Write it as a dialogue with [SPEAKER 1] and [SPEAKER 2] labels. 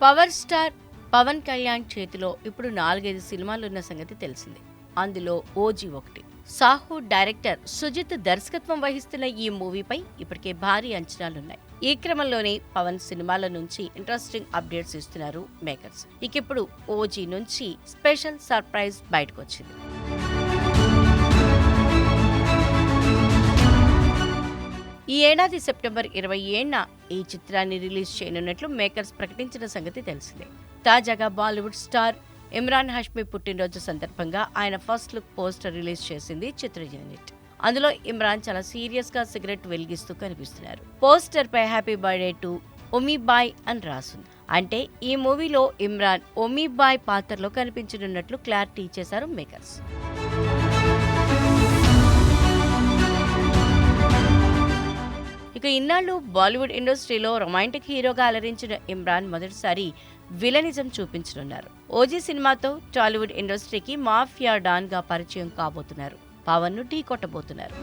[SPEAKER 1] Power star Pawan Kalyan చేతిలో ఇప్పుడు 4-5 సినిమాలున్న సంగతి తెలిసిందే. అందులో ఓజీ ఒకటి. సాహు డైరెక్టర్ సుజిత్ దర్శకత్వం వహిస్తున్న ఈ మూవీపై ఇప్పటికే భారీ అంచనాలున్నాయి. ఈ క్రమంలోనే పవన్ సినిమాల నుంచి ఇంట్రెస్టింగ్ అప్డేట్స్ ఇస్తున్నారు మేకర్స్. ఇప్పుడు ఓజీ నుంచి స్పెషల్ సర్ప్రైజ్ బయటకొచ్చింది. ఈ ఏడాది సెప్టెంబర్ 27న ఈ చిత్రాన్ని రిలీజ్ చేయనున్నట్లు మేకర్స్ ప్రకటించిన సంగతి తెలిసిందే. తాజాగా బాలీవుడ్ స్టార్ ఇమ్రాన్ హష్మీ పుట్టినరోజు సందర్భంగా ఆయన ఫస్ట్ లుక్ పోస్టర్ రిలీజ్ చేసింది చిత్ర యూనిట్. అందులో ఇమ్రాన్ చాలా సీరియస్ గా సిగరెట్ వెలిగిస్తూ కనిపిస్తున్నారు. పోస్టర్ పై హ్యాపీ బర్త్డే టు ఒమీబాయ్ అని రాసుంది. అంటే ఈ మూవీలో ఇమ్రాన్ ఒమీబాయ్ పాత్రలో కనిపించనున్నట్లు క్లారిటీ ఇచ్చేశారు మేకర్స్. ఇన్నాళ్లు బాలీవుడ్ ఇండస్ట్రీలో రొమాంటిక్ హీరోగా అలరించిన ఇమ్రాన్ మొదటిసారి విలనిజం చూపించనున్నారు. ఓజీ సినిమాతో టాలీవుడ్ ఇండస్ట్రీకి మాఫియా డాన్ గా పరిచయం కాబోతున్నారు. పవన్ ను ఢీ కొట్టబోతున్నారు.